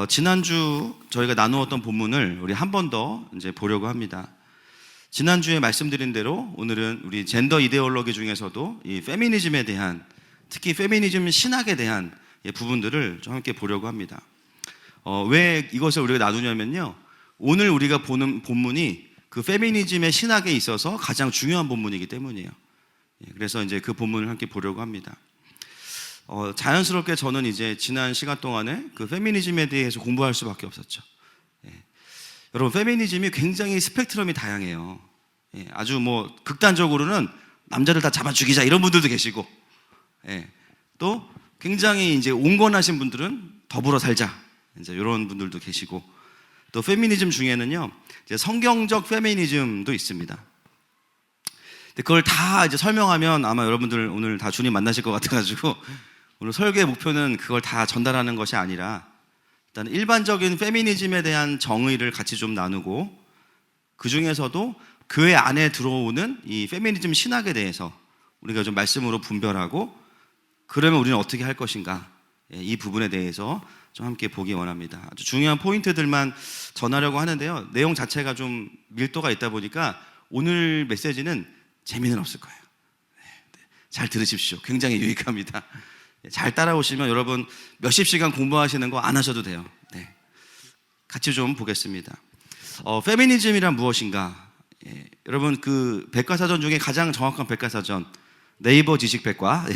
지난주 저희가 나누었던 본문을 우리 한 번 더 이제 보려고 합니다. 지난주에 말씀드린 대로 오늘은 우리 젠더 이데올로기 중에서도 이 페미니즘에 대한, 특히 페미니즘 신학에 대한 부분들을 좀 함께 보려고 합니다. 왜 이것을 우리가 나누냐면요, 오늘 우리가 보는 본문이 그 페미니즘의 신학에 있어서 가장 중요한 본문이기 때문이에요. 그래서 이제 그 본문을 함께 보려고 합니다. 자연스럽게 저는 이제 지난 시간 동안에 그 페미니즘에 대해서 공부할 수밖에 없었죠. 여러분, 페미니즘이 굉장히 스펙트럼이 다양해요. 아주 뭐 극단적으로는 남자들 다 잡아 죽이자 이런 분들도 계시고, 또 굉장히 이제 온건하신 분들은 더불어 살자 이제 이런 분들도 계시고, 또 페미니즘 중에는요 이제 성경적 페미니즘도 있습니다. 근데 그걸 다 이제 설명하면 아마 여러분들 오늘 다 주님 만나실 것 같아가지고 오늘 설교의 목표는 그걸 다 전달하는 것이 아니라 일단 일반적인 페미니즘에 대한 정의를 같이 좀 나누고, 그 중에서도 교회 안에 들어오는 이 페미니즘 신학에 대해서 우리가 좀 말씀으로 분별하고, 그러면 우리는 어떻게 할 것인가, 이 부분에 대해서 좀 함께 보기 원합니다. 아주 중요한 포인트들만 전하려고 하는데요, 내용 자체가 좀 밀도가 있다 보니까 오늘 메시지는 재미는 없을 거예요. 잘 들으십시오. 굉장히 유익합니다. 잘 따라오시면 여러분 몇십 시간 공부하시는 거 안 하셔도 돼요. 같이 좀 보겠습니다. 페미니즘이란 무엇인가? 여러분 그 백과사전 중에 가장 정확한 백과사전, 네이버 지식백과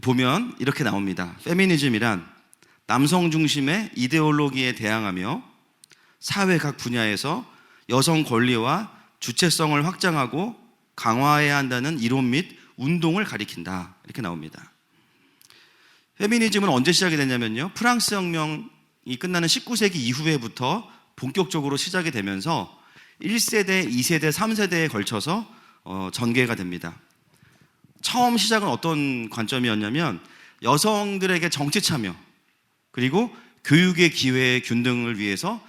보면 이렇게 나옵니다. 페미니즘이란 남성 중심의 이데올로기에 대항하며 사회 각 분야에서 여성 권리와 주체성을 확장하고 강화해야 한다는 이론 및 운동을 가리킨다, 이렇게 나옵니다. 페미니즘은 언제 시작이 됐냐면요, 프랑스 혁명이 끝나는 19세기 이후에부터 본격적으로 시작이 되면서 1세대, 2세대, 3세대에 걸쳐서 전개가 됩니다. 처음 시작은 어떤 관점이었냐면 여성들에게 정치 참여, 그리고 교육의 기회 균등을 위해서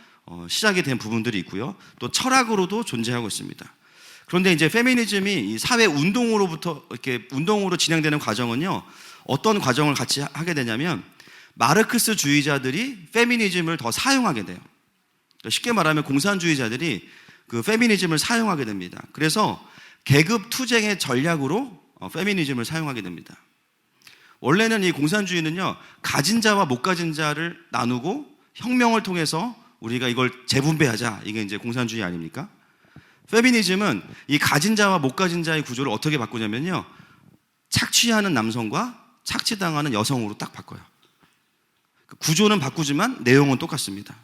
시작이 된 부분들이 있고요, 또 철학으로도 존재하고 있습니다. 그런데 이제 페미니즘이 이 사회 운동으로부터 이렇게 운동으로 진행되는 과정은요, 어떤 과정을 같이 하게 되냐면 마르크스 주의자들이 페미니즘을 더 사용하게 돼요. 쉽게 말하면 공산주의자들이 그 페미니즘을 사용하게 됩니다. 그래서 계급 투쟁의 전략으로 페미니즘을 사용하게 됩니다. 원래는 이 공산주의는요, 가진 자와 못 가진 자를 나누고 혁명을 통해서 우리가 이걸 재분배하자, 이게 이제 공산주의 아닙니까? 페미니즘은 이 가진 자와 못 가진 자의 구조를 어떻게 바꾸냐면요, 착취하는 남성과 착취당하는 여성으로 딱 바꿔요. 구조는 바꾸지만 내용은 똑같습니다.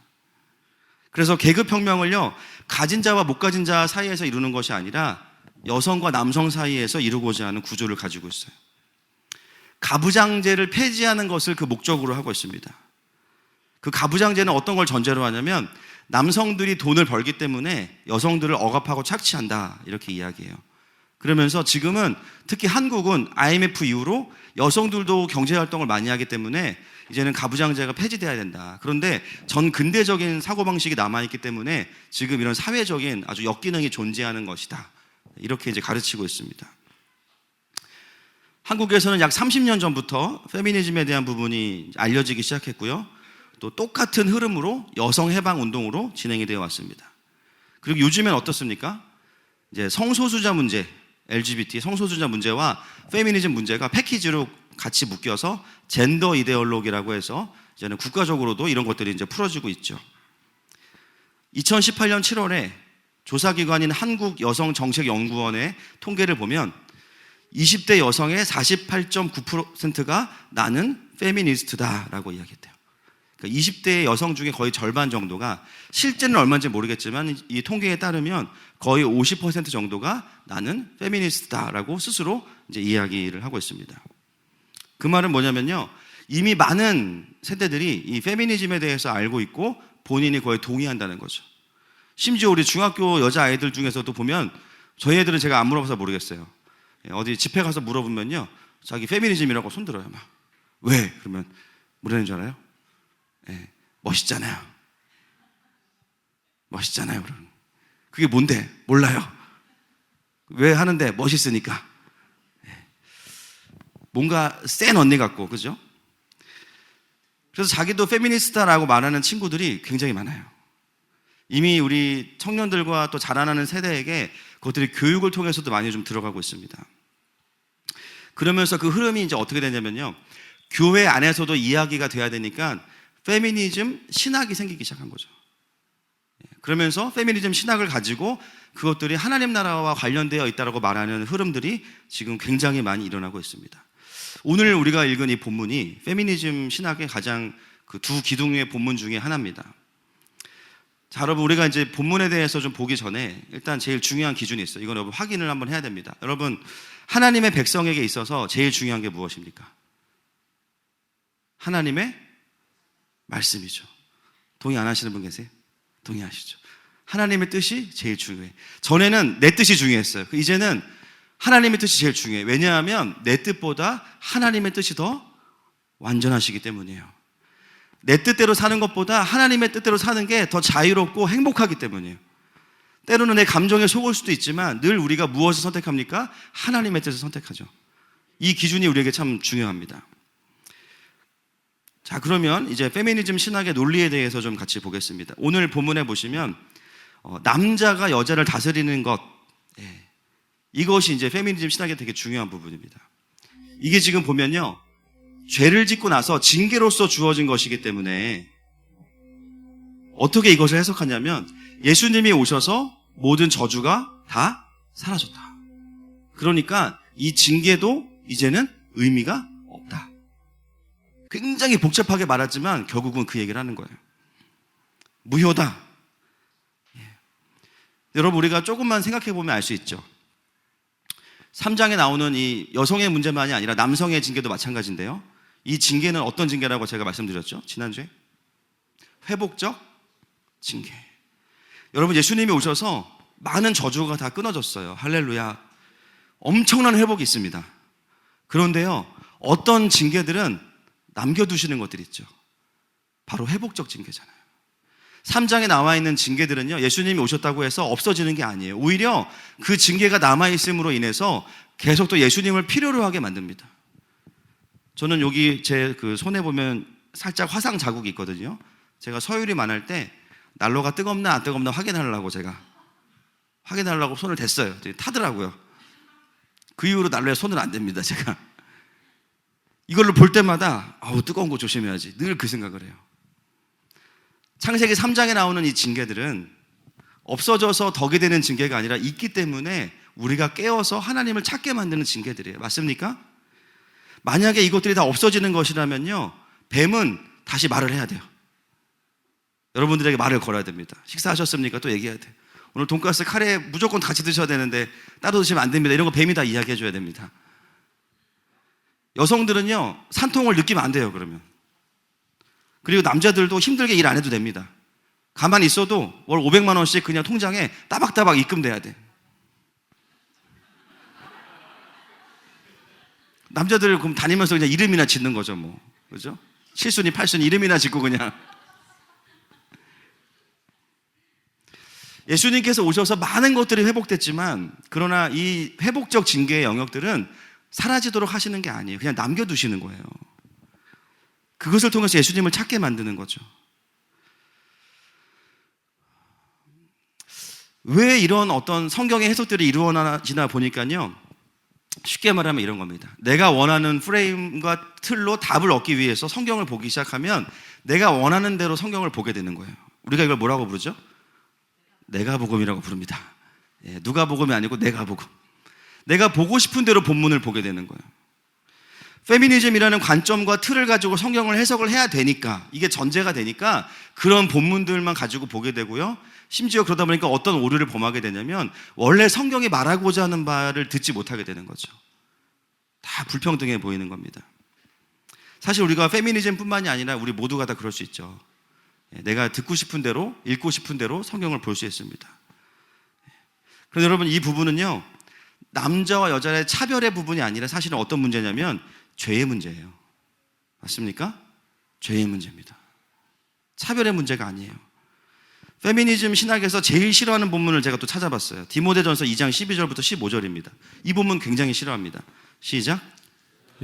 그래서 계급혁명을요, 가진 자와 못 가진 자 사이에서 이루는 것이 아니라 여성과 남성 사이에서 이루고자 하는 구조를 가지고 있어요. 가부장제를 폐지하는 것을 그 목적으로 하고 있습니다. 그 가부장제는 어떤 걸 전제로 하냐면 남성들이 돈을 벌기 때문에 여성들을 억압하고 착취한다, 이렇게 이야기해요. 그러면서 지금은 특히 한국은 IMF 이후로 여성들도 경제활동을 많이 하기 때문에 이제는 가부장제가 폐지돼야 된다. 그런데 전 근대적인 사고방식이 남아있기 때문에 지금 이런 사회적인 아주 역기능이 존재하는 것이다, 이렇게 이제 가르치고 있습니다. 한국에서는 약 30년 전부터 페미니즘에 대한 부분이 알려지기 시작했고요, 또 똑같은 흐름으로 여성 해방 운동으로 진행이 되어 왔습니다. 그리고 요즘엔 어떻습니까? 이제 성소수자 문제, LGBT 성소수자 문제와 페미니즘 문제가 패키지로 같이 묶여서 젠더 이데올로기라고 해서 이제는 국가적으로도 이런 것들이 이제 풀어지고 있죠. 2018년 7월에 조사기관인 한국여성정책연구원의 통계를 보면 20대 여성의 48.9%가 나는 페미니스트다라고 이야기했대요. 그러니까 20대 여성 중에 거의 절반 정도가, 실제는 얼마인지 모르겠지만 이 통계에 따르면 거의 50% 정도가 나는 페미니스트다라고 스스로 이제 이야기를 하고 있습니다. 그 말은 뭐냐면요, 이미 많은 세대들이 이 페미니즘에 대해서 알고 있고 본인이 거의 동의한다는 거죠. 심지어 우리 중학교 여자아이들 중에서도 보면, 저희 애들은 제가 안 물어봐서 모르겠어요, 어디 집회 가서 물어보면요, 자기 페미니즘이라고 손들어요. 막. 왜? 그러면 뭐라는 줄 알아요? 멋있잖아요. 멋있잖아요. 그러면. 그게 뭔데? 몰라요. 왜 하는데? 멋있으니까. 뭔가 센 언니 같고, 그죠? 그래서 자기도 페미니스트다라고 말하는 친구들이 굉장히 많아요. 이미 우리 청년들과 또 자라나는 세대에게 그것들이 교육을 통해서도 많이 좀 들어가고 있습니다. 그러면서 그 흐름이 이제 어떻게 되냐면요, 교회 안에서도 이야기가 돼야 되니까 페미니즘 신학이 생기기 시작한 거죠. 그러면서 페미니즘 신학을 가지고 그것들이 하나님 나라와 관련되어 있다고 말하는 흐름들이 지금 굉장히 많이 일어나고 있습니다. 오늘 우리가 읽은 이 본문이 페미니즘 신학의 가장 그 두 기둥의 본문 중에 하나입니다. 자, 여러분, 우리가 이제 본문에 대해서 좀 보기 전에 일단 제일 중요한 기준이 있어요. 이건 여러분 확인을 한번 해야 됩니다. 여러분, 하나님의 백성에게 있어서 제일 중요한 게 무엇입니까? 하나님의 말씀이죠. 동의 안 하시는 분 계세요? 동의하시죠? 하나님의 뜻이 제일 중요해. 전에는 내 뜻이 중요했어요. 이제는 하나님의 뜻이 제일 중요해. 왜냐하면 내 뜻보다 하나님의 뜻이 더 완전하시기 때문이에요. 내 뜻대로 사는 것보다 하나님의 뜻대로 사는 게 더 자유롭고 행복하기 때문이에요. 때로는 내 감정에 속을 수도 있지만 늘 우리가 무엇을 선택합니까? 하나님의 뜻을 선택하죠. 이 기준이 우리에게 참 중요합니다. 자, 그러면 이제 페미니즘 신학의 논리에 대해서 좀 같이 보겠습니다. 오늘 본문에 보시면 남자가 여자를 다스리는 것, 이것이 이제 페미니즘 신학의 되게 중요한 부분입니다. 이게 지금 보면요, 죄를 짓고 나서 징계로서 주어진 것이기 때문에 어떻게 이것을 해석하냐면 예수님이 오셔서 모든 저주가 다 사라졌다. 그러니까 이 징계도 이제는 의미가 없다. 굉장히 복잡하게 말하지만 결국은 그 얘기를 하는 거예요. 무효다. 여러분, 우리가 조금만 생각해 보면 알 수 있죠. 3장에 나오는 이 여성의 문제만이 아니라 남성의 징계도 마찬가지인데요. 이 징계는 어떤 징계라고 제가 말씀드렸죠? 지난주에? 회복적 징계. 여러분, 예수님이 오셔서 많은 저주가 다 끊어졌어요. 할렐루야. 엄청난 회복이 있습니다. 그런데요, 어떤 징계들은 남겨두시는 것들이 있죠. 바로 회복적 징계잖아요. 3장에 나와 있는 징계들은요, 예수님이 오셨다고 해서 없어지는 게 아니에요. 오히려 그 징계가 남아있음으로 인해서 계속 또 예수님을 필요로 하게 만듭니다. 저는 여기 제 그 손에 보면 살짝 화상 자국이 있거든요. 제가 서유리 만날 때 난로가 뜨겁나 안 뜨겁나 확인하려고 손을 댔어요. 타더라고요. 그 이후로 난로에 손을 안 댑니다, 제가. 이걸로 볼 때마다 뜨거운 거 조심해야지. 늘 그 생각을 해요. 창세기 3장에 나오는 이 징계들은 없어져서 덕이 되는 징계가 아니라 있기 때문에 우리가 깨어서 하나님을 찾게 만드는 징계들이에요. 맞습니까? 만약에 이것들이 다 없어지는 것이라면요, 뱀은 다시 말을 해야 돼요. 여러분들에게 말을 걸어야 됩니다. 식사하셨습니까? 또 얘기해야 돼요. 오늘 돈가스, 카레 무조건 같이 드셔야 되는데 따로 드시면 안 됩니다. 이런 거 뱀이 다 이야기해 줘야 됩니다. 여성들은요, 산통을 느끼면 안 돼요, 그러면. 그리고 남자들도 힘들게 일 안 해도 됩니다. 가만히 있어도 월 500만 원씩 그냥 통장에 따박따박 입금돼야 돼. 남자들 그럼 다니면서 그냥 이름이나 짓는 거죠, 뭐. 그죠? 7순위, 8순위 이름이나 짓고 그냥. 예수님께서 오셔서 많은 것들이 회복됐지만, 그러나 이 회복적 징계의 영역들은 사라지도록 하시는 게 아니에요. 그냥 남겨두시는 거예요. 그것을 통해서 예수님을 찾게 만드는 거죠. 왜 이런 어떤 성경의 해석들이 이루어지나 보니까요, 쉽게 말하면 이런 겁니다. 내가 원하는 프레임과 틀로 답을 얻기 위해서 성경을 보기 시작하면 내가 원하는 대로 성경을 보게 되는 거예요. 우리가 이걸 뭐라고 부르죠? 내가복음이라고 부릅니다. 누가복음이 아니고 내가복음. 내가 보고 싶은 대로 본문을 보게 되는 거예요. 페미니즘이라는 관점과 틀을 가지고 성경을 해석을 해야 되니까, 이게 전제가 되니까 그런 본문들만 가지고 보게 되고요. 심지어 그러다 보니까 어떤 오류를 범하게 되냐면 원래 성경이 말하고자 하는 바를 듣지 못하게 되는 거죠. 다 불평등해 보이는 겁니다. 사실 우리가 페미니즘뿐만이 아니라 우리 모두가 다 그럴 수 있죠. 내가 듣고 싶은 대로, 읽고 싶은 대로 성경을 볼 수 있습니다. 그런데 여러분, 이 부분은요, 남자와 여자의 차별의 부분이 아니라 사실은 어떤 문제냐면 죄의 문제예요. 맞습니까? 죄의 문제입니다. 차별의 문제가 아니에요. 페미니즘 신학에서 제일 싫어하는 본문을 제가 또 찾아봤어요. 디모데전서 2장 12절부터 15절입니다. 이 본문 굉장히 싫어합니다. 시작.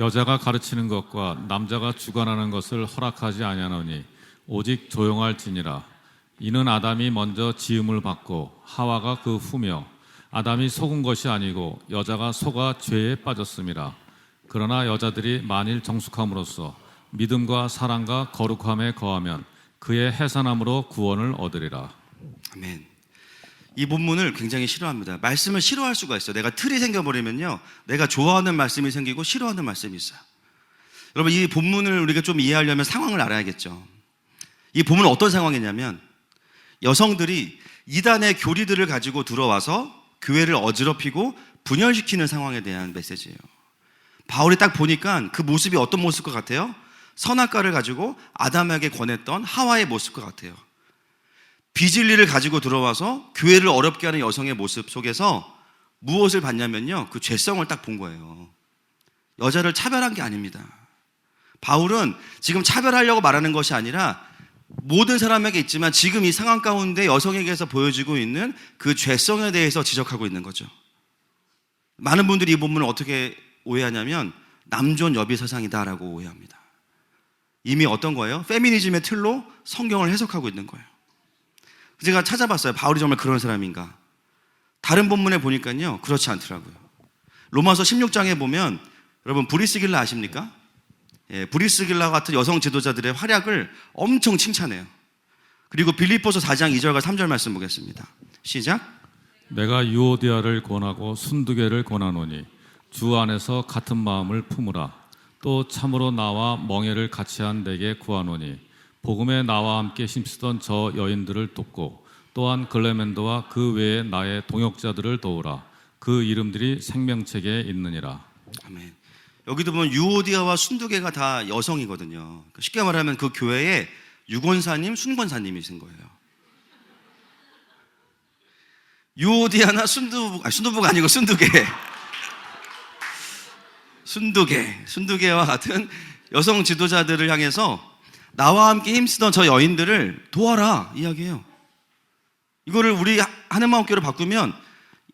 여자가 가르치는 것과 남자가 주관하는 것을 허락하지 아니하노니 오직 조용할지니라. 이는 아담이 먼저 지음을 받고 하와가 그 후며 아담이 속은 것이 아니고 여자가 속아 죄에 빠졌음이라. 그러나 여자들이 만일 정숙함으로써 믿음과 사랑과 거룩함에 거하면 그의 해산함으로 구원을 얻으리라. 아멘. 이 본문을 굉장히 싫어합니다. 말씀을 싫어할 수가 있어요. 내가 틀이 생겨버리면요, 내가 좋아하는 말씀이 생기고 싫어하는 말씀이 있어요. 여러분, 이 본문을 우리가 좀 이해하려면 상황을 알아야겠죠. 이 본문은 어떤 상황이냐면 여성들이 이단의 교리들을 가지고 들어와서 교회를 어지럽히고 분열시키는 상황에 대한 메시지예요. 바울이 딱 보니까 그 모습이 어떤 모습 것 같아요? 선악과를 가지고 아담에게 권했던 하와의 모습 것 같아요. 비진리를 가지고 들어와서 교회를 어렵게 하는 여성의 모습 속에서 무엇을 봤냐면요, 그 죄성을 딱 본 거예요. 여자를 차별한 게 아닙니다. 바울은 지금 차별하려고 말하는 것이 아니라 모든 사람에게 있지만 지금 이 상황 가운데 여성에게서 보여지고 있는 그 죄성에 대해서 지적하고 있는 거죠. 많은 분들이 이 본문을 어떻게 오해하냐면 남존 여비 사상이다라고 오해합니다. 이미 어떤 거예요? 페미니즘의 틀로 성경을 해석하고 있는 거예요. 제가 찾아봤어요. 바울이 정말 그런 사람인가? 다른 본문에 보니까요, 그렇지 않더라고요. 로마서 16장에 보면 여러분 브리스길라 아십니까? 예, 브리스길라 같은 여성 지도자들의 활약을 엄청 칭찬해요. 그리고 빌립보서 4장 2절과 3절 말씀 보겠습니다. 시작. 내가 유오디아를 권하고 순두개를 권하노니 주 안에서 같은 마음을 품으라. 또 참으로 나와 멍에를 같이 한 내게 구하노니 복음에 나와 함께 힘쓰던 저 여인들을 돕고 또한 글레멘도와 그 외에 나의 동역자들을 도우라. 그 이름들이 생명책에 있느니라. 아멘. 여기도 보면 유오디아와 순두개가 다 여성이거든요. 쉽게 말하면 그 교회에 유권사님, 순권사님이신 거예요. 유오디아나 순두부가 아니고 순두개. 순두개와 같은 여성 지도자들을 향해서 나와 함께 힘쓰던 저 여인들을 도와라 이야기해요. 이거를 우리 하는 마음교로 바꾸면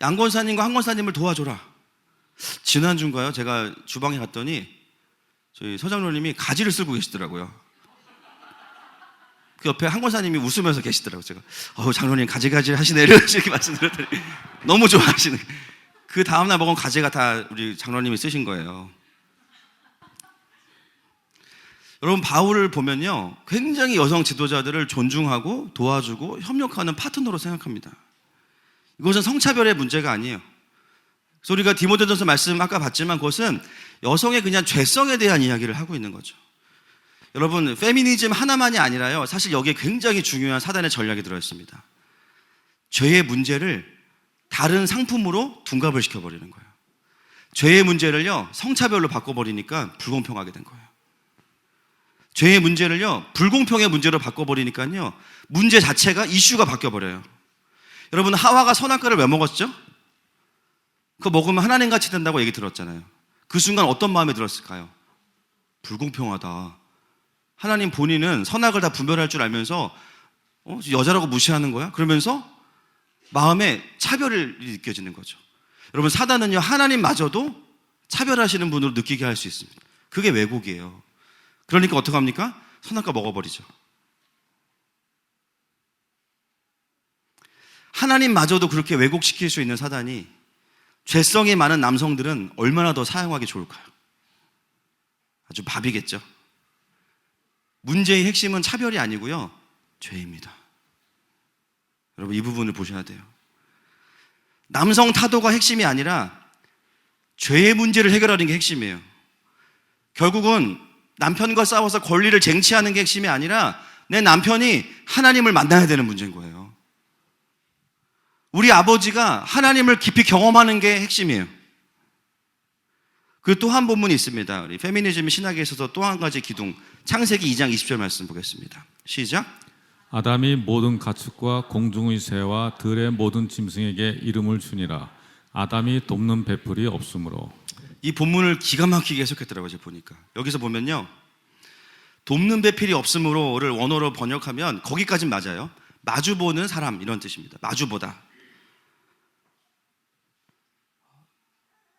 양권사님과 한권사님을 도와줘라. 지난주인가요? 제가 주방에 갔더니 저희 서장로님이 가지를 쓸고 계시더라고요. 그 옆에 한권사님이 웃으면서 계시더라고요. 제가 장로님 가지가지 하시네 이렇게 말씀드렸더니 너무 좋아하시는. 그 다음날 먹은 가지가 다 우리 장로님이 쓰신 거예요. 여러분, 바울을 보면요, 굉장히 여성 지도자들을 존중하고 도와주고 협력하는 파트너로 생각합니다. 이것은 성차별의 문제가 아니에요. 그래서 우리가 디모데전서 말씀 아까 봤지만 그것은 여성의 그냥 죄성에 대한 이야기를 하고 있는 거죠. 여러분, 페미니즘 하나만이 아니라요, 사실 여기에 굉장히 중요한 사단의 전략이 들어있습니다. 죄의 문제를 다른 상품으로 둔갑을 시켜버리는 거예요. 죄의 문제를요, 성차별로 바꿔버리니까 불공평하게 된 거예요. 죄의 문제를요, 불공평의 문제로 바꿔버리니까요, 문제 자체가 이슈가 바뀌어버려요. 여러분, 하와가 선악과를 왜 먹었죠? 그거 먹으면 하나님같이 된다고 얘기 들었잖아요. 그 순간 어떤 마음이 들었을까요? 불공평하다. 하나님 본인은 선악을 다 분별할 줄 알면서 여자라고 무시하는 거야? 그러면서 마음에 차별이 느껴지는 거죠. 여러분, 사단은요, 하나님마저도 차별하시는 분으로 느끼게 할 수 있습니다. 그게 왜곡이에요. 그러니까 어떡합니까? 선악과 먹어버리죠. 하나님마저도 그렇게 왜곡시킬 수 있는 사단이 죄성이 많은 남성들은 얼마나 더 사용하기 좋을까요? 아주 밥이겠죠. 문제의 핵심은 차별이 아니고요, 죄입니다. 여러분, 이 부분을 보셔야 돼요. 남성 타도가 핵심이 아니라 죄의 문제를 해결하는 게 핵심이에요. 결국은 남편과 싸워서 권리를 쟁취하는 게 핵심이 아니라 내 남편이 하나님을 만나야 되는 문제인 거예요. 우리 아버지가 하나님을 깊이 경험하는 게 핵심이에요. 그리고 또 한 본문이 있습니다. 우리 페미니즘 신학에 있어서 또 한 가지 기둥, 창세기 2장 20절 말씀 보겠습니다. 시작. 아담이 모든 가축과 공중의 새와 들의 모든 짐승에게 이름을 주니라. 아담이 돕는 베풀이 없으므로. 이 본문을 기가 막히게 해석했더라고요. 제가 보니까 여기서 보면요, 돕는 배필이 없으므로를 원어로 번역하면 거기까진 맞아요. 마주보는 사람 이런 뜻입니다. 마주보다.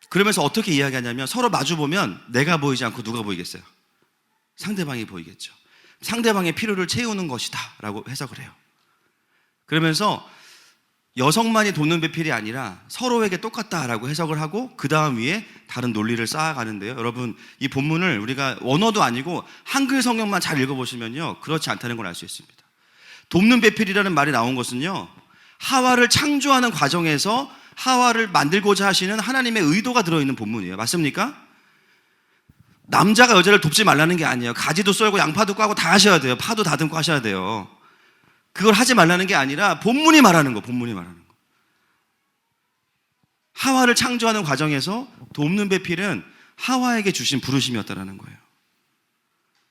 그러면서 어떻게 이야기하냐면 서로 마주보면 내가 보이지 않고 누가 보이겠어요? 상대방이 보이겠죠. 상대방의 필요를 채우는 것이다 라고 해석을 해요. 그러면서 여성만이 돕는 배필이 아니라 서로에게 똑같다라고 해석을 하고 그 다음 위에 다른 논리를 쌓아가는데요. 여러분, 이 본문을 우리가 원어도 아니고 한글 성경만 잘 읽어보시면요, 그렇지 않다는 걸 알 수 있습니다. 돕는 배필이라는 말이 나온 것은요, 하와를 창조하는 과정에서 하와를 만들고자 하시는 하나님의 의도가 들어있는 본문이에요. 맞습니까? 남자가 여자를 돕지 말라는 게 아니에요. 가지도 썰고 양파도 까고 다 하셔야 돼요. 파도 다듬고 하셔야 돼요. 그걸 하지 말라는 게 아니라 본문이 말하는 거, 본문이 말하는 거. 하와를 창조하는 과정에서 돕는 배필은 하와에게 주신 부르심이었다라는 거예요.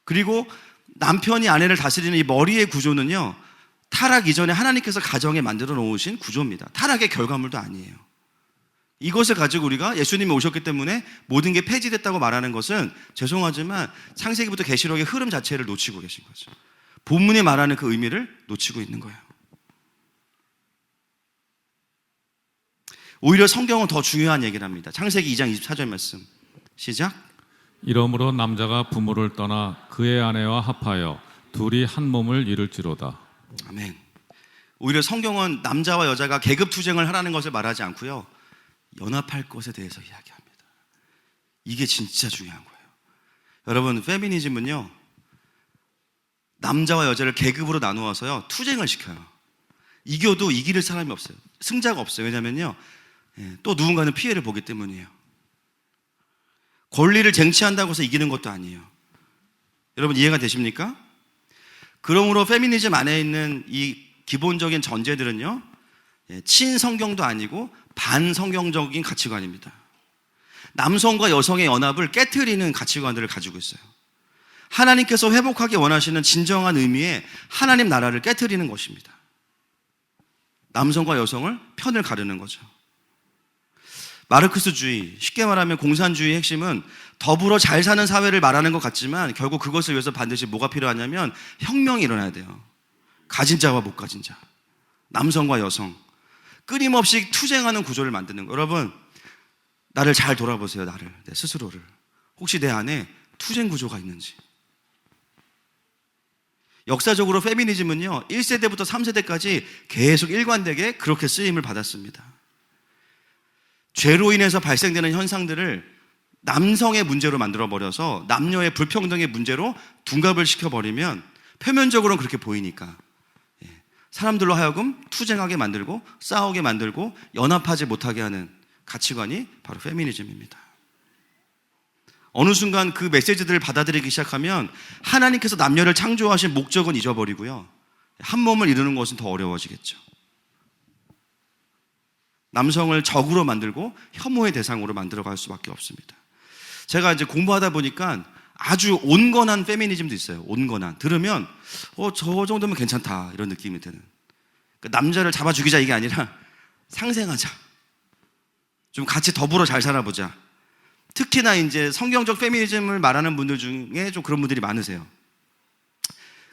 그리고 남편이 아내를 다스리는 이 머리의 구조는요, 타락 이전에 하나님께서 가정에 만들어 놓으신 구조입니다. 타락의 결과물도 아니에요. 이것을 가지고 우리가 예수님이 오셨기 때문에 모든 게 폐지됐다고 말하는 것은 죄송하지만 창세기부터 계시록의 흐름 자체를 놓치고 계신 거죠. 본문이 말하는 그 의미를 놓치고 있는 거예요. 오히려 성경은 더 중요한 얘기를 합니다. 창세기 2장 24절 말씀 시작. 이러므로 남자가 부모를 떠나 그의 아내와 합하여 둘이 한 몸을 이룰지로다. 아멘. 오히려 성경은 남자와 여자가 계급 투쟁을 하라는 것을 말하지 않고요, 연합할 것에 대해서 이야기합니다. 이게 진짜 중요한 거예요. 여러분, 페미니즘은요, 남자와 여자를 계급으로 나누어서요, 투쟁을 시켜요. 이겨도 이길 사람이 없어요. 승자가 없어요. 왜냐면요, 또 누군가는 피해를 보기 때문이에요. 권리를 쟁취한다고 해서 이기는 것도 아니에요. 여러분, 이해가 되십니까? 그러므로 페미니즘 안에 있는 이 기본적인 전제들은요, 친성경도 아니고 반성경적인 가치관입니다. 남성과 여성의 연합을 깨트리는 가치관들을 가지고 있어요. 하나님께서 회복하기 원하시는 진정한 의미의 하나님 나라를 깨트리는 것입니다. 남성과 여성을 편을 가르는 거죠. 마르크스주의, 쉽게 말하면 공산주의의 핵심은 더불어 잘 사는 사회를 말하는 것 같지만 결국 그것을 위해서 반드시 뭐가 필요하냐면 혁명이 일어나야 돼요. 가진 자와 못 가진 자, 남성과 여성, 끊임없이 투쟁하는 구조를 만드는 거예요. 여러분, 나를 잘 돌아보세요. 나를, 내 스스로를. 혹시 내 안에 투쟁 구조가 있는지. 역사적으로 페미니즘은요, 1세대부터 3세대까지 계속 일관되게 그렇게 쓰임을 받았습니다. 죄로 인해서 발생되는 현상들을 남성의 문제로 만들어버려서 남녀의 불평등의 문제로 둔갑을 시켜버리면 표면적으로는 그렇게 보이니까 사람들로 하여금 투쟁하게 만들고 싸우게 만들고 연합하지 못하게 하는 가치관이 바로 페미니즘입니다. 어느 순간 그 메시지들을 받아들이기 시작하면 하나님께서 남녀를 창조하신 목적은 잊어버리고요, 한 몸을 이루는 것은 더 어려워지겠죠. 남성을 적으로 만들고 혐오의 대상으로 만들어갈 수밖에 없습니다. 제가 이제 공부하다 보니까 아주 온건한 페미니즘도 있어요. 온건한. 들으면 저 정도면 괜찮다 이런 느낌이 드는. 그러니까 남자를 잡아 죽이자 이게 아니라 상생하자. 좀 같이 더불어 잘 살아보자. 특히나 이제 성경적 페미니즘을 말하는 분들 중에 좀 그런 분들이 많으세요.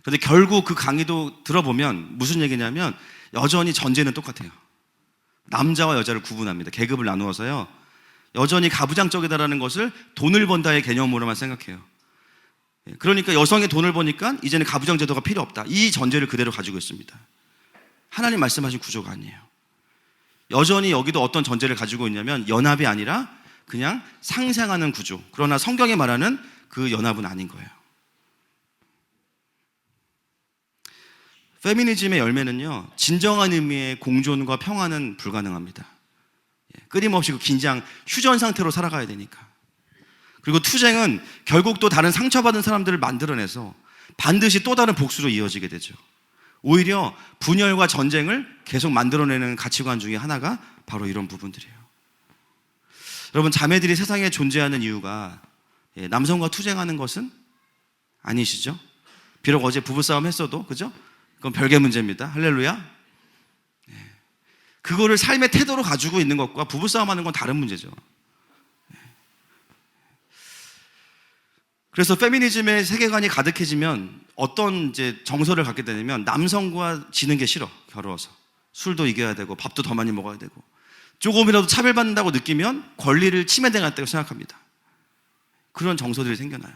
그런데 결국 그 강의도 들어보면 무슨 얘기냐면 여전히 전제는 똑같아요. 남자와 여자를 구분합니다. 계급을 나누어서요, 여전히 가부장적이다라는 것을 돈을 번다의 개념으로만 생각해요. 그러니까 여성이 돈을 버니까 이제는 가부장 제도가 필요 없다. 이 전제를 그대로 가지고 있습니다. 하나님 말씀하신 구조가 아니에요. 여전히 여기도 어떤 전제를 가지고 있냐면 연합이 아니라 그냥 상생하는 구조. 그러나 성경이 말하는 그 연합은 아닌 거예요. 페미니즘의 열매는요, 진정한 의미의 공존과 평화는 불가능합니다. 끊임없이 그 긴장, 휴전 상태로 살아가야 되니까. 그리고 투쟁은 결국 또 다른 상처받은 사람들을 만들어내서 반드시 또 다른 복수로 이어지게 되죠. 오히려 분열과 전쟁을 계속 만들어내는 가치관 중에 하나가 바로 이런 부분들이에요. 여러분, 자매들이 세상에 존재하는 이유가 남성과 투쟁하는 것은 아니시죠? 비록 어제 부부싸움 했어도, 그죠? 그건 별개 문제입니다. 할렐루야. 그거를 삶의 태도로 가지고 있는 것과 부부싸움 하는 건 다른 문제죠. 그래서 페미니즘의 세계관이 가득해지면 어떤 이제 정서를 갖게 되냐면 남성과 지는 게 싫어. 겨루어서 술도 이겨야 되고 밥도 더 많이 먹어야 되고 조금이라도 차별받는다고 느끼면 권리를 침해당했다고 생각합니다. 그런 정서들이 생겨나요.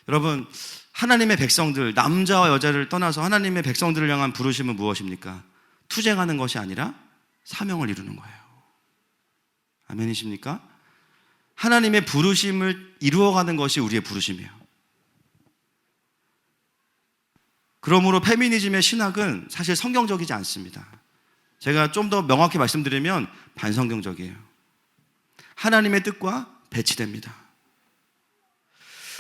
여러분, 하나님의 백성들, 남자와 여자를 떠나서 하나님의 백성들을 향한 부르심은 무엇입니까? 투쟁하는 것이 아니라 사명을 이루는 거예요. 아멘이십니까? 하나님의 부르심을 이루어가는 것이 우리의 부르심이에요. 그러므로 페미니즘의 신학은 사실 성경적이지 않습니다. 제가 좀 더 명확히 말씀드리면 반성경적이에요. 하나님의 뜻과 배치됩니다.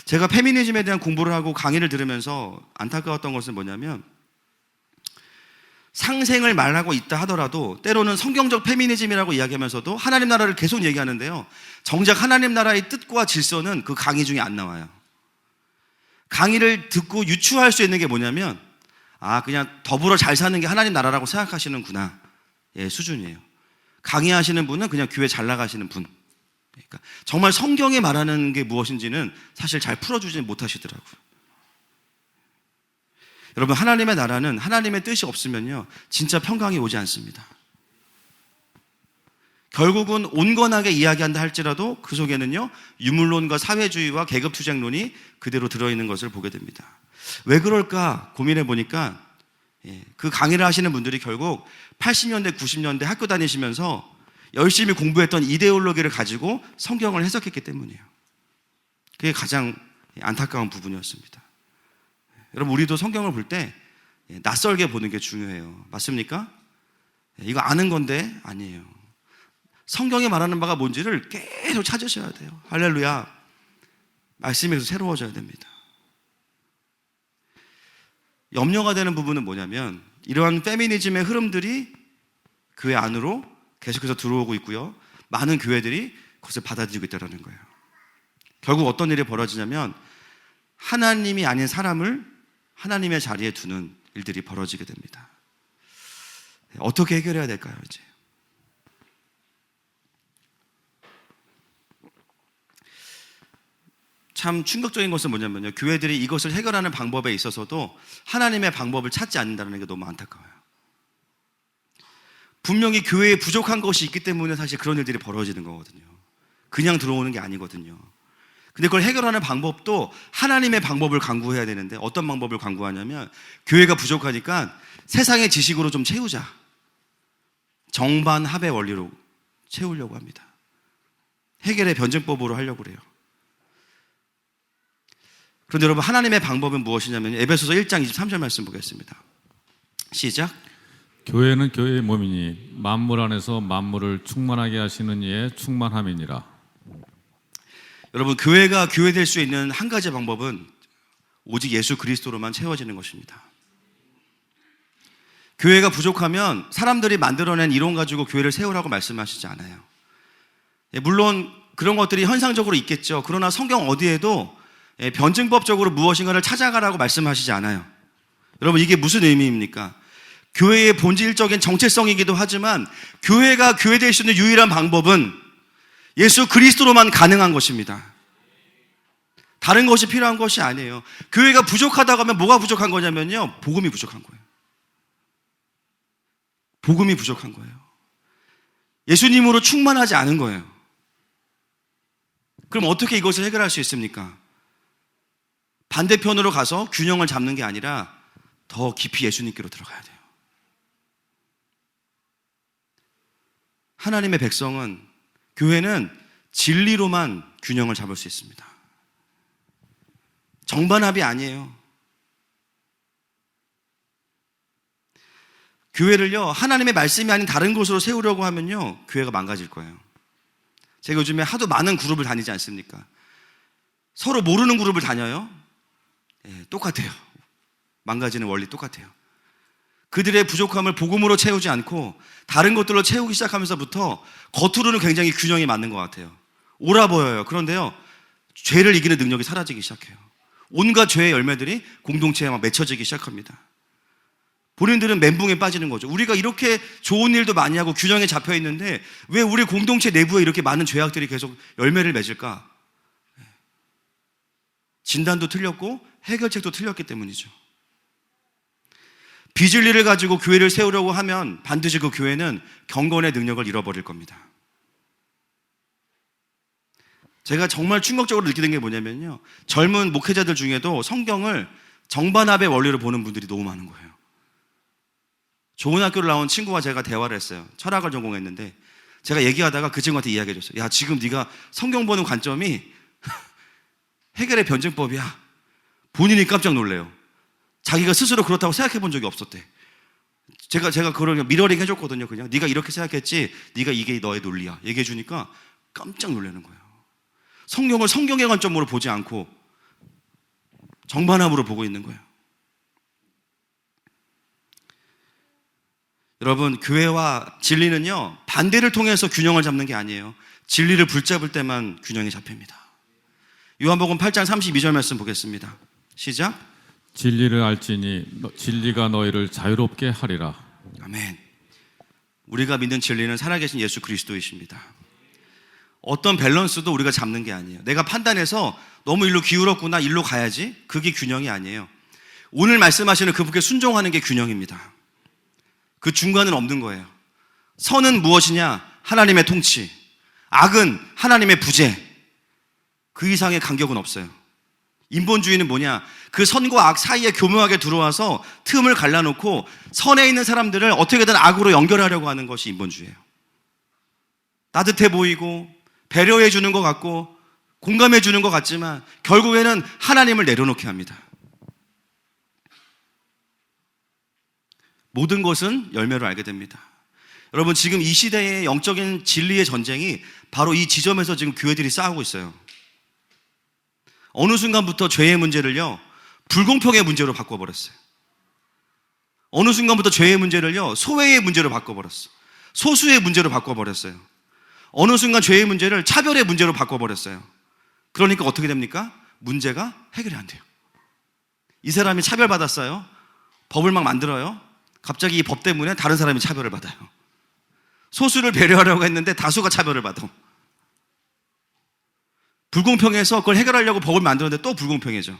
제가 페미니즘에 대한 공부를 하고 강의를 들으면서 안타까웠던 것은 뭐냐면, 상생을 말하고 있다 하더라도 때로는 성경적 페미니즘이라고 이야기하면서도 하나님 나라를 계속 얘기하는데요, 정작 하나님 나라의 뜻과 질서는 그 강의 중에 안 나와요. 강의를 듣고 유추할 수 있는 게 뭐냐면, 그냥 더불어 잘 사는 게 하나님 나라라고 생각하시는구나, 수준이에요. 강의하시는 분은 그냥 교회 잘 나가시는 분. 그러니까 정말 성경에 말하는 게 무엇인지는 사실 잘 풀어주지 못하시더라고요. 여러분, 하나님의 나라는 하나님의 뜻이 없으면요, 진짜 평강이 오지 않습니다. 결국은 온건하게 이야기한다 할지라도 그 속에는요, 유물론과 사회주의와 계급투쟁론이 그대로 들어있는 것을 보게 됩니다. 왜 그럴까 고민해 보니까, 그 강의를 하시는 분들이 결국 80년대, 90년대 학교 다니시면서 열심히 공부했던 이데올로기를 가지고 성경을 해석했기 때문이에요. 그게 가장 안타까운 부분이었습니다. 여러분, 우리도 성경을 볼 때 낯설게 보는 게 중요해요. 맞습니까? 이거 아는 건데 아니에요. 성경이 말하는 바가 뭔지를 계속 찾으셔야 돼요. 할렐루야. 말씀에서 새로워져야 됩니다. 염려가 되는 부분은 뭐냐면, 이러한 페미니즘의 흐름들이 교회 안으로 계속해서 들어오고 있고요, 많은 교회들이 그것을 받아들이고 있다는 거예요. 결국 어떤 일이 벌어지냐면, 하나님이 아닌 사람을 하나님의 자리에 두는 일들이 벌어지게 됩니다. 어떻게 해결해야 될까요, 이제? 참 충격적인 것은 뭐냐면요, 교회들이 이것을 해결하는 방법에 있어서도 하나님의 방법을 찾지 않는다는 게 너무 안타까워요. 분명히 교회에 부족한 것이 있기 때문에 사실 그런 일들이 벌어지는 거거든요. 그냥 들어오는 게 아니거든요. 근데 그걸 해결하는 방법도 하나님의 방법을 강구해야 되는데, 어떤 방법을 강구하냐면, 교회가 부족하니까 세상의 지식으로 좀 채우자, 정반합의 원리로 채우려고 합니다. 해결의 변증법으로 하려고 그래요. 그런데 여러분, 하나님의 방법은 무엇이냐면, 에베소서 1장 23절 말씀 보겠습니다. 시작. 교회는 교회의 몸이니 만물 안에서 만물을 충만하게 하시는 이의 충만함이니라. 여러분, 교회가 교회될 수 있는 한 가지 방법은 오직 예수 그리스도로만 채워지는 것입니다. 교회가 부족하면 사람들이 만들어낸 이론 가지고 교회를 세우라고 말씀하시지 않아요. 물론 그런 것들이 현상적으로 있겠죠. 그러나 성경 어디에도 변증법적으로 무엇인가를 찾아가라고 말씀하시지 않아요. 여러분, 이게 무슨 의미입니까? 교회의 본질적인 정체성이기도 하지만, 교회가 교회될 수 있는 유일한 방법은 예수 그리스도로만 가능한 것입니다. 다른 것이 필요한 것이 아니에요. 교회가 부족하다고 하면 뭐가 부족한 거냐면요, 복음이 부족한 거예요. 복음이 부족한 거예요. 예수님으로 충만하지 않은 거예요. 그럼 어떻게 이것을 해결할 수 있습니까? 반대편으로 가서 균형을 잡는 게 아니라 더 깊이 예수님께로 들어가야 돼요. 하나님의 백성은, 교회는 진리로만 균형을 잡을 수 있습니다. 정반합이 아니에요. 교회를요, 하나님의 말씀이 아닌 다른 곳으로 세우려고 하면요, 교회가 망가질 거예요. 제가 요즘에 하도 많은 그룹을 다니지 않습니까? 서로 모르는 그룹을 다녀요. 똑같아요. 망가지는 원리 똑같아요. 그들의 부족함을 복음으로 채우지 않고 다른 것들로 채우기 시작하면서부터 겉으로는 굉장히 균형이 맞는 것 같아요. 옳아 보여요. 그런데요, 죄를 이기는 능력이 사라지기 시작해요. 온갖 죄의 열매들이 공동체에 막 맺혀지기 시작합니다. 본인들은 멘붕에 빠지는 거죠. 우리가 이렇게 좋은 일도 많이 하고 균형에 잡혀 있는데 왜 우리 공동체 내부에 이렇게 많은 죄악들이 계속 열매를 맺을까? 진단도 틀렸고 해결책도 틀렸기 때문이죠. 비진리를 가지고 교회를 세우려고 하면 반드시 그 교회는 경건의 능력을 잃어버릴 겁니다. 제가 정말 충격적으로 느끼는 게 뭐냐면요, 젊은 목회자들 중에도 성경을 정반합의 원리로 보는 분들이 너무 많은 거예요. 좋은 학교를 나온 친구와 제가 대화를 했어요. 철학을 전공했는데 제가 얘기하다가 그 친구한테 이야기해 줬어요. 야, 지금 네가 성경 보는 관점이 해결의 변증법이야. 본인이 깜짝 놀래요. 자기가 스스로 그렇다고 생각해 본 적이 없었대. 제가 그걸 미러링 해줬거든요. 그냥 네가 이렇게 생각했지, 네가 이게 너의 논리야 얘기해 주니까 깜짝 놀라는 거예요. 성경을 성경의 관점으로 보지 않고 정반합으로 보고 있는 거예요. 여러분, 교회와 진리는요, 반대를 통해서 균형을 잡는 게 아니에요. 진리를 붙잡을 때만 균형이 잡힙니다. 요한복음 8장 32절 말씀 보겠습니다. 시작. 진리를 알지니 진리가 너희를 자유롭게 하리라. 아멘. 우리가 믿는 진리는 살아계신 예수 그리스도이십니다. 어떤 밸런스도 우리가 잡는 게 아니에요. 내가 판단해서 너무 일로 기울었구나, 일로 가야지, 그게 균형이 아니에요. 오늘 말씀하시는 그분께 순종하는 게 균형입니다. 그 중간은 없는 거예요. 선은 무엇이냐? 하나님의 통치. 악은 하나님의 부재. 그 이상의 간격은 없어요. 인본주의는 뭐냐? 그 선과 악 사이에 교묘하게 들어와서 틈을 갈라놓고 선에 있는 사람들을 어떻게든 악으로 연결하려고 하는 것이 인본주의예요. 따뜻해 보이고 배려해 주는 것 같고 공감해 주는 것 같지만 결국에는 하나님을 내려놓게 합니다. 모든 것은 열매로 알게 됩니다. 여러분, 지금 이 시대의 영적인 진리의 전쟁이 바로 이 지점에서 지금 교회들이 싸우고 있어요. 어느 순간부터 죄의 문제를요, 불공평의 문제로 바꿔버렸어요. 어느 순간부터 죄의 문제를요, 소외의 문제로 바꿔버렸어. 소수의 문제로 바꿔버렸어요. 어느 순간 죄의 문제를 차별의 문제로 바꿔버렸어요. 그러니까 어떻게 됩니까? 문제가 해결이 안 돼요. 이 사람이 차별받았어요. 법을 막 만들어요. 갑자기 이 법 때문에 다른 사람이 차별을 받아요. 소수를 배려하려고 했는데 다수가 차별을 받아. 불공평해서 그걸 해결하려고 법을 만들었는데 또 불공평해져.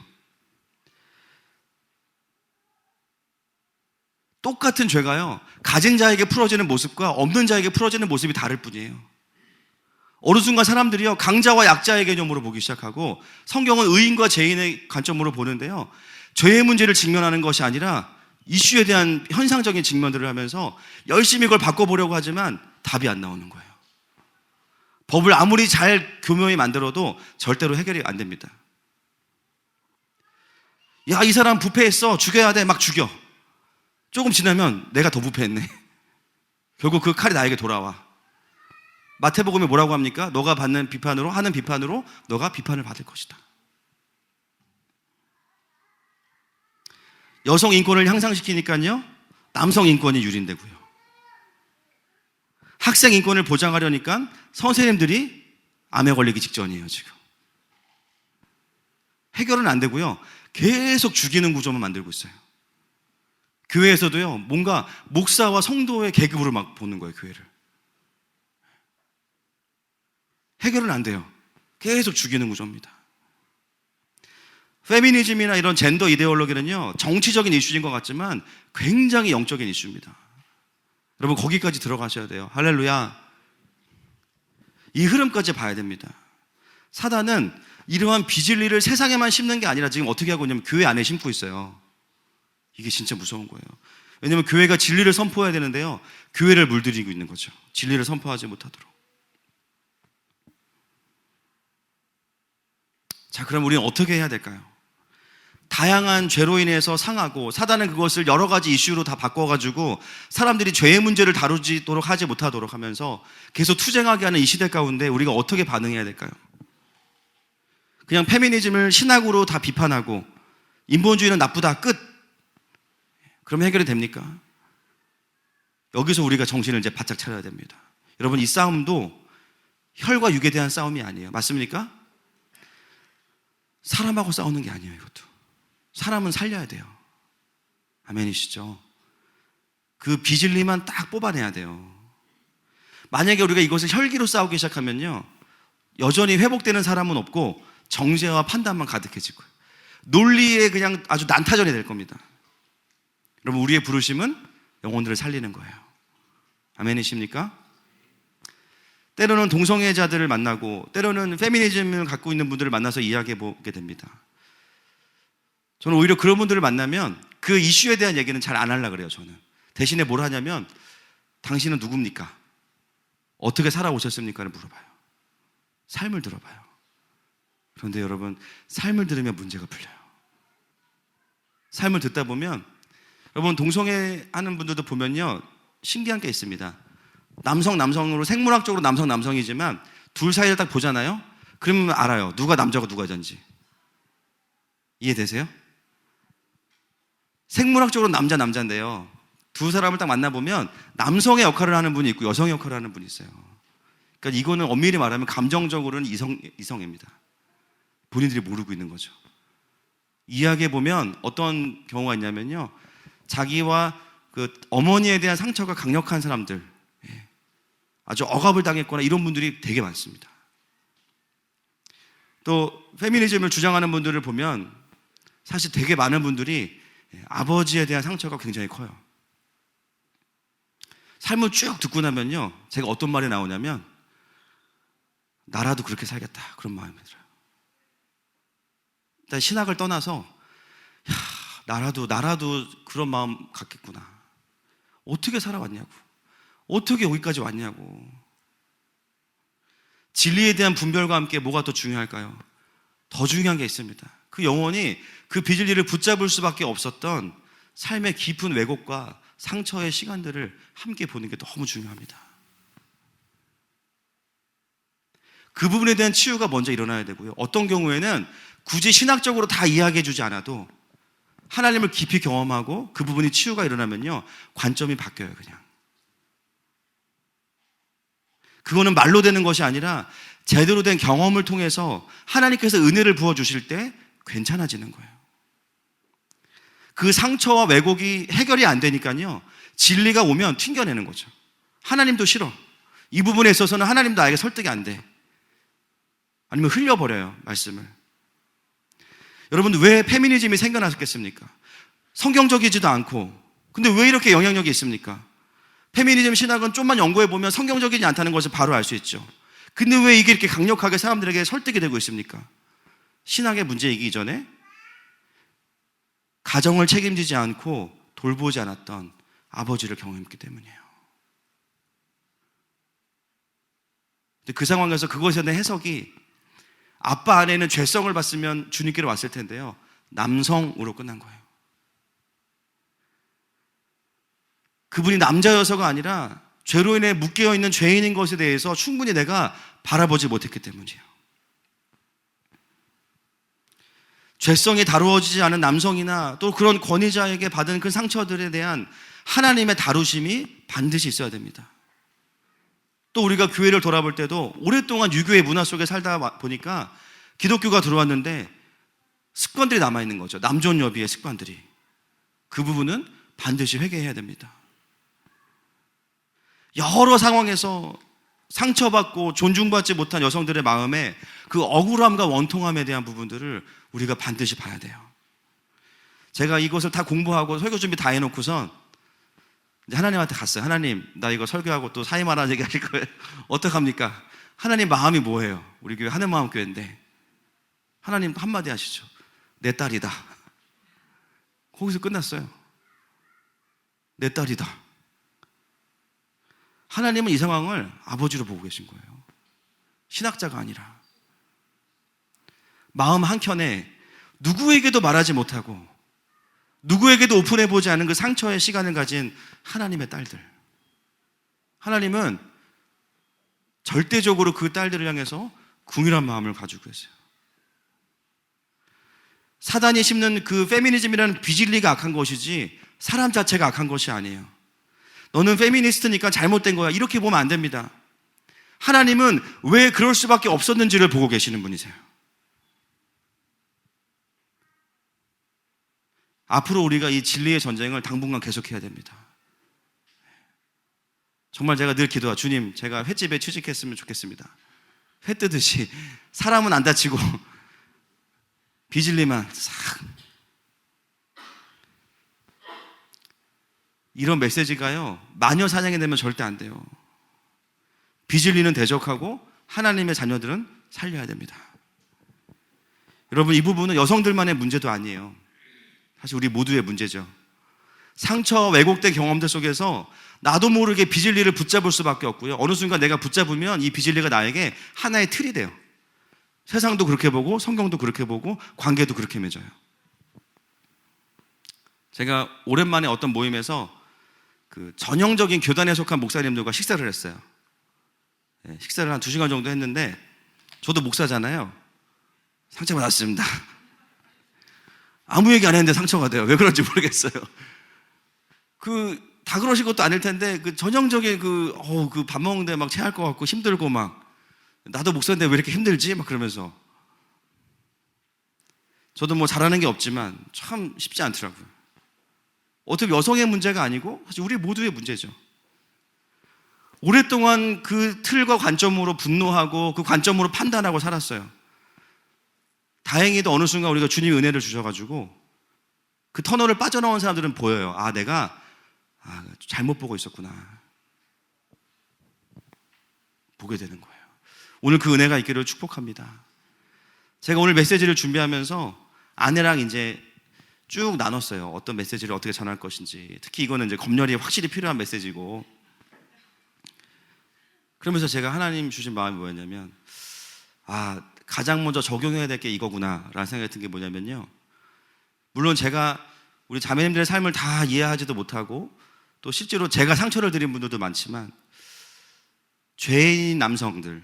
똑같은 죄가요, 가진 자에게 풀어지는 모습과 없는 자에게 풀어지는 모습이 다를 뿐이에요. 어느 순간 사람들이요, 강자와 약자의 개념으로 보기 시작하고 성경은 의인과 죄인의 관점으로 보는데요, 죄의 문제를 직면하는 것이 아니라 이슈에 대한 현상적인 직면들을 하면서 열심히 그걸 바꿔보려고 하지만 답이 안 나오는 거예요. 법을 아무리 잘 교묘히 만들어도 절대로 해결이 안 됩니다. 야, 이 사람 부패했어, 죽여야 돼, 막 죽여. 조금 지나면 내가 더 부패했네. 결국 그 칼이 나에게 돌아와. 마태복음에 뭐라고 합니까? 너가 받는 비판으로, 하는 비판으로 너가 비판을 받을 것이다. 여성 인권을 향상시키니까요, 남성 인권이 유린되고요. 학생 인권을 보장하려니까 선생님들이 암에 걸리기 직전이에요, 지금. 해결은 안 되고요, 계속 죽이는 구조만 만들고 있어요. 교회에서도요, 뭔가 목사와 성도의 계급으로 막 보는 거예요, 교회를. 해결은 안 돼요. 계속 죽이는 구조입니다. 페미니즘이나 이런 젠더 이데올로기는요, 정치적인 이슈인 것 같지만 굉장히 영적인 이슈입니다. 여러분, 거기까지 들어가셔야 돼요. 할렐루야. 이 흐름까지 봐야 됩니다. 사단은 이러한 비진리를 세상에만 심는 게 아니라 지금 어떻게 하고 있냐면 교회 안에 심고 있어요. 이게 진짜 무서운 거예요. 왜냐하면 교회가 진리를 선포해야 되는데요, 교회를 물들이고 있는 거죠. 진리를 선포하지 못하도록. 자, 그럼 우리는 어떻게 해야 될까요? 다양한 죄로 인해서 상하고 사단은 그것을 여러 가지 이슈로 다 바꿔가지고 사람들이 죄의 문제를 다루지도록 하지 못하도록 하면서 계속 투쟁하게 하는 이 시대 가운데 우리가 어떻게 반응해야 될까요? 그냥 페미니즘을 신학으로 다 비판하고 인본주의는 나쁘다, 끝. 그럼 해결이 됩니까? 여기서 우리가 정신을 이제 바짝 차려야 됩니다. 여러분, 이 싸움도 혈과 육에 대한 싸움이 아니에요. 맞습니까? 사람하고 싸우는 게 아니에요, 이것도. 사람은 살려야 돼요. 아멘이시죠? 그 비진리만 딱 뽑아내야 돼요. 만약에 우리가 이것을 혈기로 싸우기 시작하면요, 여전히 회복되는 사람은 없고 정죄와 판단만 가득해질 거예요. 논리에 그냥 아주 난타전이 될 겁니다. 여러분, 우리의 부르심은 영혼들을 살리는 거예요. 아멘이십니까? 때로는 동성애자들을 만나고 때로는 페미니즘을 갖고 있는 분들을 만나서 이야기해 보게 됩니다. 저는 오히려 그런 분들을 만나면 그 이슈에 대한 얘기는 잘 안 하려고 그래요. 저는 대신에 뭘 하냐면, 당신은 누굽니까? 어떻게 살아오셨습니까?를 물어봐요. 삶을 들어봐요. 그런데 여러분, 삶을 들으면 문제가 풀려요. 삶을 듣다 보면, 여러분, 동성애 하는 분들도 보면요, 신기한 게 있습니다. 남성으로 생물학적으로 남성이지만 둘 사이를 딱 보잖아요. 그러면 알아요. 누가 남자고 누가 여자인지. 이해되세요? 생물학적으로 남자인데요, 두 사람을 딱 만나보면 남성의 역할을 하는 분이 있고 여성의 역할을 하는 분이 있어요. 그러니까 이거는 엄밀히 말하면 감정적으로는 이성입니다. 본인들이 모르고 있는 거죠. 이야기해보면 어떤 경우가 있냐면요, 자기와 그 어머니에 대한 상처가 강력한 사람들, 아주 억압을 당했거나 이런 분들이 되게 많습니다. 또 페미니즘을 주장하는 분들을 보면 사실 되게 많은 분들이 아버지에 대한 상처가 굉장히 커요. 삶을 쭉 듣고 나면요, 제가 어떤 말이 나오냐면, 나라도 그렇게 살겠다, 그런 마음이 들어요. 일단 신학을 떠나서, 나라도 그런 마음 갖겠구나. 어떻게 살아왔냐고, 어떻게 여기까지 왔냐고. 진리에 대한 분별과 함께 뭐가 더 중요할까요? 더 중요한 게 있습니다. 그 영혼이 그 비진리를 붙잡을 수밖에 없었던 삶의 깊은 왜곡과 상처의 시간들을 함께 보는 게 너무 중요합니다. 그 부분에 대한 치유가 먼저 일어나야 되고요. 어떤 경우에는 굳이 신학적으로 다 이야기해 주지 않아도 하나님을 깊이 경험하고 그 부분이 치유가 일어나면요, 관점이 바뀌어요. 그냥 그거는 말로 되는 것이 아니라 제대로 된 경험을 통해서 하나님께서 은혜를 부어주실 때 괜찮아지는 거예요. 그 상처와 왜곡이 해결이 안 되니까요, 진리가 오면 튕겨내는 거죠. 하나님도 싫어. 이 부분에 있어서는 하나님도 나에게 설득이 안 돼. 아니면 흘려버려요, 말씀을. 여러분, 왜 페미니즘이 생겨났겠습니까? 성경적이지도 않고. 근데 왜 이렇게 영향력이 있습니까? 페미니즘 신학은 좀만 연구해보면 성경적이지 않다는 것을 바로 알 수 있죠. 근데 왜 이게 이렇게 강력하게 사람들에게 설득이 되고 있습니까? 신학의 문제이기 이전에 가정을 책임지지 않고 돌보지 않았던 아버지를 경험했기 때문이에요. 근데 그 상황에서 그것에 대한 해석이, 아빠 안에는 죄성을 봤으면 주님께로 왔을 텐데요, 남성으로 끝난 거예요. 그분이 남자여서가 아니라 죄로 인해 묶여 있는 죄인인 것에 대해서 충분히 내가 바라보지 못했기 때문이에요. 죄성이 다루어지지 않은 남성이나 또 그런 권위자에게 받은 그 상처들에 대한 하나님의 다루심이 반드시 있어야 됩니다. 또 우리가 교회를 돌아볼 때도 오랫동안 유교의 문화 속에 살다 보니까 기독교가 들어왔는데 습관들이 남아있는 거죠. 남존여비의 습관들이. 그 부분은 반드시 회개해야 됩니다. 여러 상황에서 상처받고 존중받지 못한 여성들의 마음에 그 억울함과 원통함에 대한 부분들을 우리가 반드시 봐야 돼요. 제가 이것을 다 공부하고 설교 준비 다 해놓고선 이제 하나님한테 갔어요. 하나님, 나 이거 설교하고 또 사임하라는 얘기 하실 거예요. 어떡합니까? 하나님 마음이 뭐예요? 우리 교회 하늘마음교회인데 하나님 한마디 하시죠. 내 딸이다. 거기서 끝났어요. 내 딸이다. 하나님은 이 상황을 아버지로 보고 계신 거예요. 신학자가 아니라. 마음 한켠에 누구에게도 말하지 못하고 누구에게도 오픈해보지 않은 그 상처의 시간을 가진 하나님의 딸들. 하나님은 절대적으로 그 딸들을 향해서 궁휼한 마음을 가지고 계세요. 사단이 심는 그 페미니즘이라는 비진리가 악한 것이지 사람 자체가 악한 것이 아니에요. 너는 페미니스트니까 잘못된 거야, 이렇게 보면 안 됩니다. 하나님은 왜 그럴 수밖에 없었는지를 보고 계시는 분이세요. 앞으로 우리가 이 진리의 전쟁을 당분간 계속해야 됩니다. 정말 제가 늘 기도하, 주님, 제가 횟집에 취직했으면 좋겠습니다. 회 뜨듯이 사람은 안 다치고 비진리만 싹. 이런 메시지가요, 마녀 사냥이 되면 절대 안 돼요. 비진리는 대적하고 하나님의 자녀들은 살려야 됩니다. 여러분, 이 부분은 여성들만의 문제도 아니에요. 사실 우리 모두의 문제죠. 상처, 왜곡된 경험들 속에서 나도 모르게 비진리를 붙잡을 수밖에 없고요. 어느 순간 내가 붙잡으면 이 비진리가 나에게 하나의 틀이 돼요. 세상도 그렇게 보고 성경도 그렇게 보고 관계도 그렇게 맺어요. 제가 오랜만에 어떤 모임에서 그 전형적인 교단에 속한 목사님들과 식사를 했어요. 식사를 한 2시간 정도 했는데, 저도 목사잖아요. 상처받았습니다. 아무 얘기 안 했는데 상처가 돼요. 왜 그런지 모르겠어요. 다 그러신 것도 아닐 텐데, 전형적인 밥 먹는데 막 체할 것 같고 힘들고 막, 나도 목사인데 왜 이렇게 힘들지? 막 그러면서. 저도 뭐 잘하는 게 없지만 참 쉽지 않더라고요. 어떻게 여성의 문제가 아니고 사실 우리 모두의 문제죠. 오랫동안 그 틀과 관점으로 분노하고 그 관점으로 판단하고 살았어요. 다행히도 어느 순간 우리가 주님의 은혜를 주셔가지고 그 터널을 빠져나온 사람들은 보여요. 내가 잘못 보고 있었구나. 보게 되는 거예요. 오늘 그 은혜가 있기를 축복합니다. 제가 오늘 메시지를 준비하면서 아내랑 이제 쭉 나눴어요. 어떤 메시지를 어떻게 전할 것인지. 특히 이거는 이제 검열이 확실히 필요한 메시지고. 그러면서 제가 하나님 주신 마음이 뭐였냐면, 가장 먼저 적용해야 될 게 이거구나 라는 생각이 든 게 뭐냐면요, 물론 제가 우리 자매님들의 삶을 다 이해하지도 못하고 또 실제로 제가 상처를 드린 분들도 많지만, 죄인인 남성들,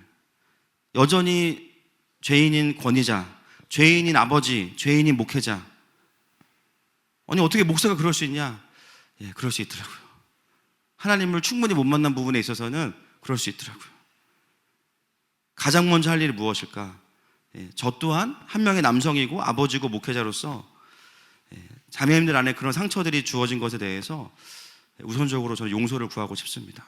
여전히 죄인인 권위자, 죄인인 아버지, 죄인인 목회자, 아니 어떻게 목사가 그럴 수 있냐? 그럴 수 있더라고요. 하나님을 충분히 못 만난 부분에 있어서는 그럴 수 있더라고요. 가장 먼저 할 일이 무엇일까? 저 또한 한 명의 남성이고 아버지고 목회자로서 자매님들 안에 그런 상처들이 주어진 것에 대해서 우선적으로 저는 용서를 구하고 싶습니다.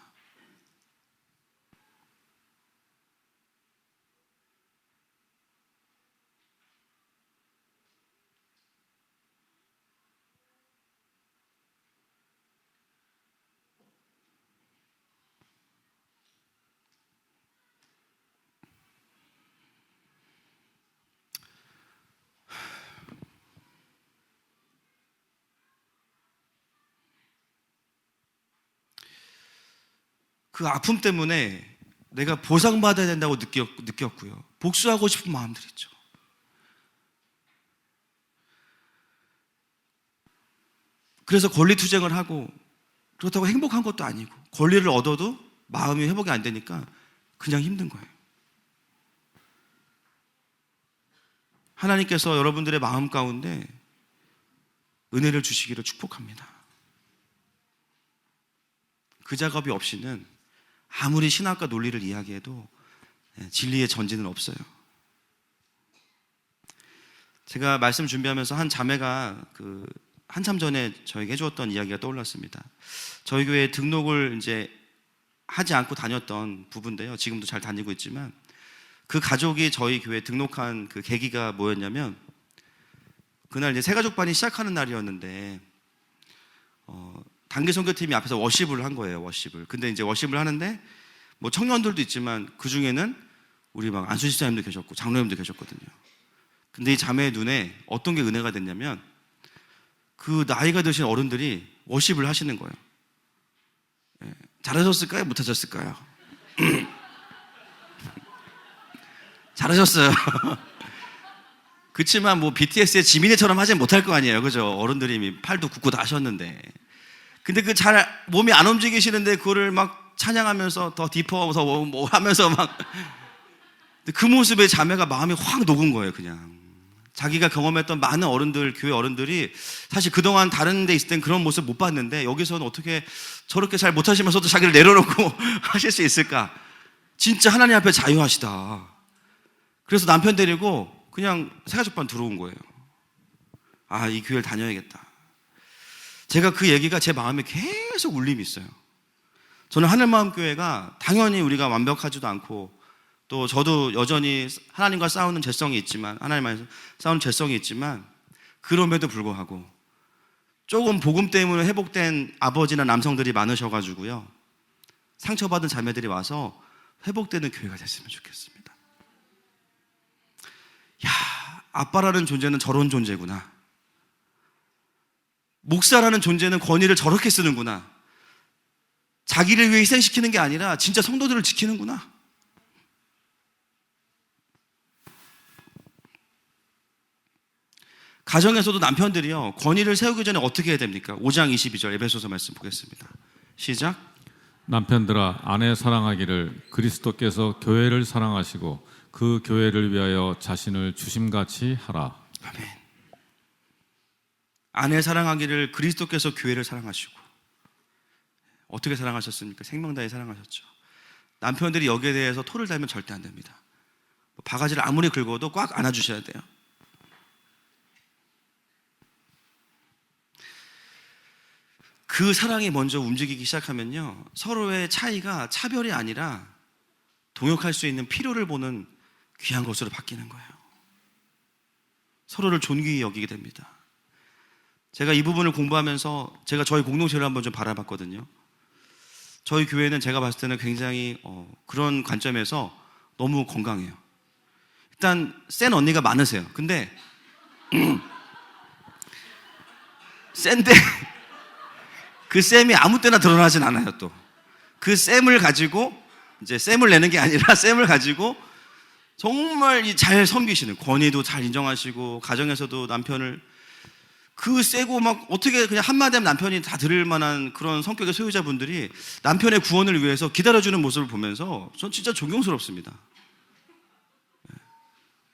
그 아픔 때문에 내가 보상받아야 된다고 느꼈고요. 복수하고 싶은 마음들이 있죠. 그래서 권리투쟁을 하고, 그렇다고 행복한 것도 아니고, 권리를 얻어도 마음이 회복이 안 되니까 그냥 힘든 거예요. 하나님께서 여러분들의 마음 가운데 은혜를 주시기를 축복합니다. 그 작업이 없이는 아무리 신학과 논리를 이야기해도 진리의 전진은 없어요. 제가 말씀 준비하면서 한 자매가 한참 전에 저에게 해주었던 이야기가 떠올랐습니다. 저희 교회에 등록을 이제 하지 않고 다녔던 부부인데요. 지금도 잘 다니고 있지만, 그 가족이 저희 교회에 등록한 그 계기가 뭐였냐면, 그날 이제 새가족반이 시작하는 날이었는데, 단기 선교팀이 앞에서 워십을 한 거예요. 워십을. 근데 이제 워십을 하는데 뭐 청년들도 있지만 그 중에는 우리 막 안수 집사님도 계셨고 장로님도 계셨거든요. 근데 이 자매의 눈에 어떤 게 은혜가 됐냐면, 그 나이가 드신 어른들이 워십을 하시는 거예요. 잘하셨을까요? 못하셨을까요? 잘하셨어요. 그치만 뭐 BTS의 지민이처럼 하진 못할 거 아니에요. 그죠? 어른들이 이미 팔도 굽고 다 하셨는데. 근데 몸이 안 움직이시는데 그거를 막 찬양하면서 더 디퍼서 뭐 하면서 막, 그 모습에 자매가 마음이 확 녹은 거예요. 그냥 자기가 경험했던 많은 어른들, 교회 어른들이 사실 그동안 다른 데 있을 땐 그런 모습 못 봤는데 여기서는 어떻게 저렇게 잘 못하시면서도 자기를 내려놓고 하실 수 있을까? 진짜 하나님 앞에 자유하시다. 그래서 남편 데리고 그냥 새가족반 들어온 거예요. 이 교회를 다녀야겠다. 제가 그 얘기가 제 마음에 계속 울림이 있어요. 저는 하늘마음교회가 당연히 우리가 완벽하지도 않고, 또 저도 여전히 하나님과 싸우는 죄성이 있지만, 하나님 안에서 싸우는 죄성이 있지만, 그럼에도 불구하고 조금 복음 때문에 회복된 아버지나 남성들이 많으셔가지고요, 상처받은 자매들이 와서 회복되는 교회가 됐으면 좋겠습니다. 야, 아빠라는 존재는 저런 존재구나. 목사라는 존재는 권위를 저렇게 쓰는구나. 자기를 위해 희생시키는 게 아니라 진짜 성도들을 지키는구나. 가정에서도 남편들이요, 권위를 세우기 전에 어떻게 해야 됩니까? 5장 22절 에베소서 말씀 보겠습니다. 시작. 남편들아 아내 사랑하기를 그리스도께서 교회를 사랑하시고 그 교회를 위하여 자신을 주심같이 하라. 아멘. 아내 사랑하기를 그리스도께서 교회를 사랑하시고, 어떻게 사랑하셨습니까? 생명 다해 사랑하셨죠. 남편들이 여기에 대해서 토를 달면 절대 안 됩니다. 바가지를 아무리 긁어도 꽉 안아주셔야 돼요. 그 사랑이 먼저 움직이기 시작하면요, 서로의 차이가 차별이 아니라 동역할 수 있는 필요를 보는 귀한 것으로 바뀌는 거예요. 서로를 존귀히 여기게 됩니다. 제가 이 부분을 공부하면서 제가 저희 공동체를 한번 좀 바라봤거든요. 저희 교회는 제가 봤을 때는 굉장히 그런 관점에서 너무 건강해요. 일단 센 언니가 많으세요. 근데 센데 그 쌤이 아무 때나 드러나진 않아요. 또 그 쌤을 가지고, 이제 쌤을 내는 게 아니라 쌤을 가지고 정말 잘 섬기시는, 권위도 잘 인정하시고, 가정에서도 남편을 그 세고 막 어떻게 그냥 한마디 하면 남편이 다 들을 만한 그런 성격의 소유자분들이 남편의 구원을 위해서 기다려주는 모습을 보면서 전 진짜 존경스럽습니다.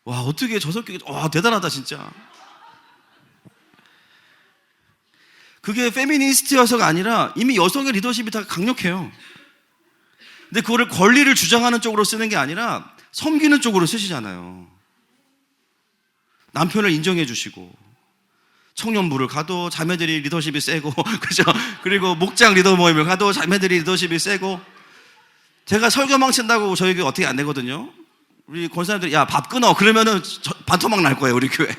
와, 어떻게 저 성격이, 와, 대단하다 진짜. 그게 페미니스트여서가 아니라 이미 여성의 리더십이 다 강력해요. 근데 그거를 권리를 주장하는 쪽으로 쓰는 게 아니라 섬기는 쪽으로 쓰시잖아요. 남편을 인정해 주시고, 청년부를 가도 자매들이 리더십이 세고, 그죠? 그리고 목장 리더 모임을 가도 자매들이 리더십이 세고, 제가 설교 망친다고 저희 교회 어떻게 안 되거든요. 우리 권사님들이 야, 밥 끊어. 그러면은 반토막 날 거예요, 우리 교회.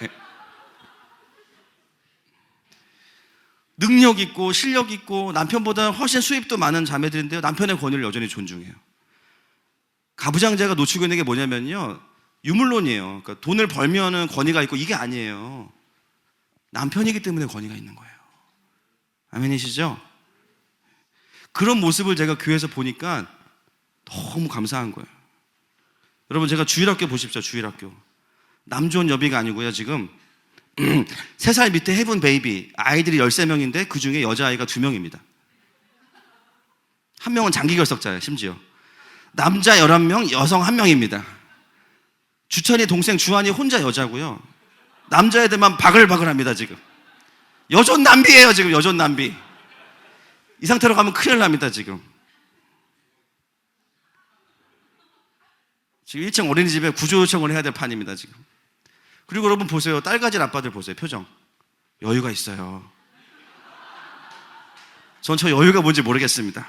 능력 있고 실력 있고 남편보다 훨씬 수입도 많은 자매들인데요, 남편의 권위를 여전히 존중해요. 가부장제가 놓치고 있는 게 뭐냐면요, 유물론이에요. 그러니까 돈을 벌면은 권위가 있고, 이게 아니에요. 남편이기 때문에 권위가 있는 거예요. 아멘이시죠? 그런 모습을 제가 교회에서 보니까 너무 감사한 거예요. 여러분, 제가 주일학교 보십시오. 주일학교 남 좋은 여비가 아니고요, 지금 3살 밑에 헤븐 베이비 아이들이 13명인데 그 중에 여자아이가 2명입니다. 한 명은 장기결석자예요. 심지어 남자 11명, 여성 1명입니다. 주찬이 동생 주한이 혼자 여자고요, 남자애들만 바글바글합니다. 지금 여존 남비예요. 지금 여존 남비. 이 상태로 가면 큰일 납니다. 지금 1층 어린이집에 구조 요청을 해야 될 판입니다. 지금. 그리고 여러분 보세요. 딸 가진 아빠들 보세요. 표정. 여유가 있어요. 전 저 여유가 뭔지 모르겠습니다.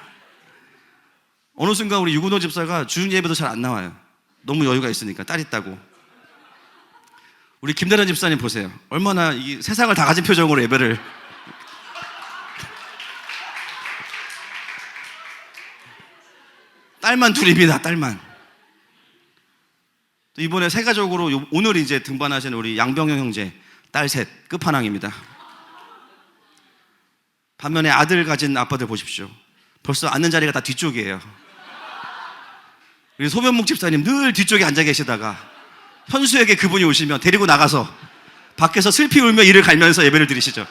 어느 순간 우리 유근호 집사가 주중 예배도 잘 안 나와요. 너무 여유가 있으니까, 딸 있다고. 우리 김대란 집사님 보세요. 얼마나 이 세상을 다 가진 표정으로 예배를. 딸만 둘입니다. 딸만. 또 이번에 세가족으로 오늘 이제 등반하시는 우리 양병영 형제 딸 셋 끝판왕입니다. 반면에 아들 가진 아빠들 보십시오. 벌써 앉는 자리가 다 뒤쪽이에요. 우리 소변목 집사님 늘 뒤쪽에 앉아 계시다가 현수에게 그분이 오시면 데리고 나가서 밖에서 슬피 울며 이를 갈면서 예배를 드리시죠.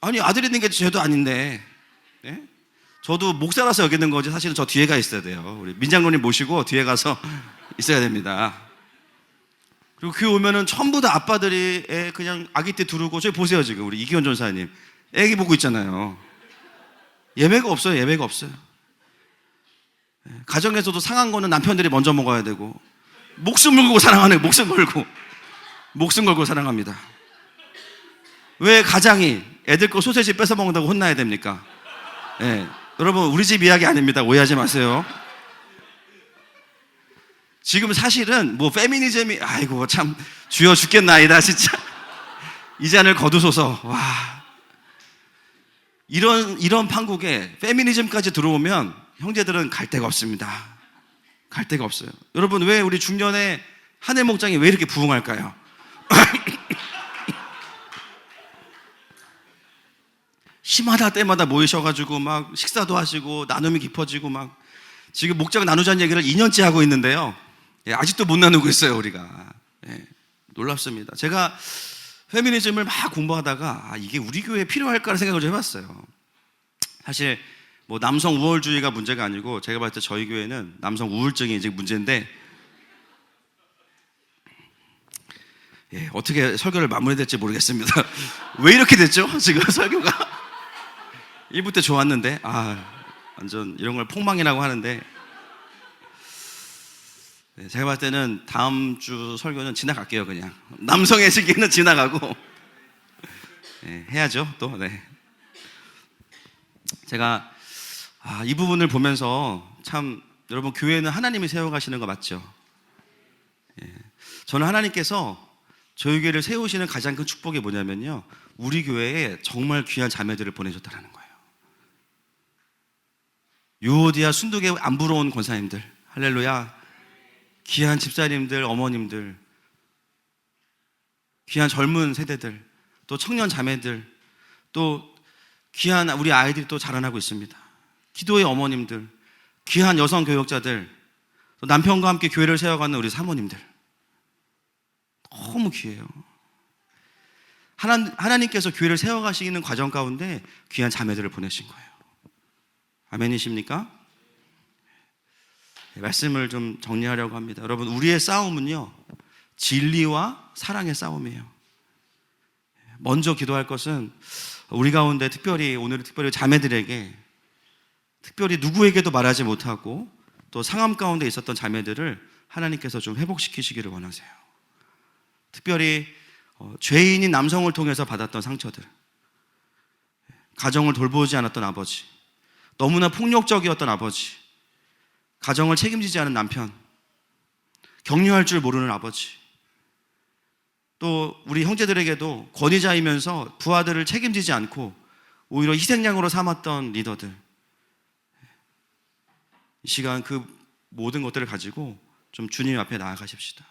아니, 아들 있는 게 죄도 아닌데, 네? 저도 목사라서 여기는 거지 사실은 저 뒤에 가 있어야 돼요. 우리 민장로님 모시고 뒤에 가서 있어야 됩니다. 그리고 교회 오면은 전부 다 아빠들이 그냥 아기 때 두르고, 저기 보세요. 지금 우리 이기현 전사님 애기 보고 있잖아요. 예배가 없어요. 예배가 없어요. 가정에서도 상한 거는 남편들이 먼저 먹어야 되고, 목숨 걸고 사랑하네요. 목숨 걸고 사랑합니다. 왜 가장이 애들 거 소세지 뺏어 먹는다고 혼나야 됩니까? 네. 여러분, 우리 집 이야기 아닙니다. 오해하지 마세요. 지금 사실은 뭐 페미니즘이, 아이고 참 주여 죽겠나이다 진짜. 이 잔을 거두소서. 와. 이런 판국에 페미니즘까지 들어오면 형제들은 갈 데가 없습니다. 갈 데가 없어요. 여러분, 왜 우리 중년에 한해 목장이 왜 이렇게 부흥할까요? 심하다 때마다 모이셔가지고 막 식사도 하시고 나눔이 깊어지고 막 지금 목장 나누자는 얘기를 2년째 하고 있는데요. 예, 아직도 못 나누고 있어요, 우리가. 예, 놀랍습니다. 제가 페미니즘을 막 공부하다가 이게 우리 교회에 필요할까라는 생각을 좀 해봤어요. 사실 뭐 남성 우월주의가 문제가 아니고 제가 봤을 때 저희 교회는 남성 우울증이 이제 문제인데, 예, 어떻게 설교를 마무리해야 될지 모르겠습니다. 왜 이렇게 됐죠? 지금 설교가 1부 때 좋았는데 완전 이런 걸 폭망이라고 하는데, 네, 제가 봤을 때는 다음 주 설교는 지나갈게요. 그냥 남성의 시기는 지나가고 네, 해야죠 또. 네. 제가 이 부분을 보면서 참, 여러분, 교회는 하나님이 세워가시는 거 맞죠? 예. 저는 하나님께서 저희 교회를 세우시는 가장 큰 축복이 뭐냐면요, 우리 교회에 정말 귀한 자매들을 보내셨다는 거예요. 유오디아 순두계 안 부러운 권사님들, 할렐루야. 귀한 집사님들, 어머님들, 귀한 젊은 세대들, 또 청년 자매들, 또 귀한 우리 아이들이 또 자라나고 있습니다. 기도의 어머님들, 귀한 여성 교역자들, 또 남편과 함께 교회를 세워가는 우리 사모님들, 너무 귀해요. 하나님께서 교회를 세워가시는 과정 가운데 귀한 자매들을 보내신 거예요. 아멘이십니까? 말씀을 좀 정리하려고 합니다. 여러분, 우리의 싸움은요, 진리와 사랑의 싸움이에요. 먼저 기도할 것은 우리 가운데 오늘 특별히 자매들에게, 특별히 누구에게도 말하지 못하고 또 상함 가운데 있었던 자매들을 하나님께서 좀 회복시키시기를 원하세요. 특별히 죄인인 남성을 통해서 받았던 상처들, 가정을 돌보지 않았던 아버지, 너무나 폭력적이었던 아버지, 가정을 책임지지 않은 남편, 격려할 줄 모르는 아버지, 또 우리 형제들에게도 권위자이면서 부하들을 책임지지 않고 오히려 희생양으로 삼았던 리더들, 이 시간 그 모든 것들을 가지고 좀 주님 앞에 나아가십시다.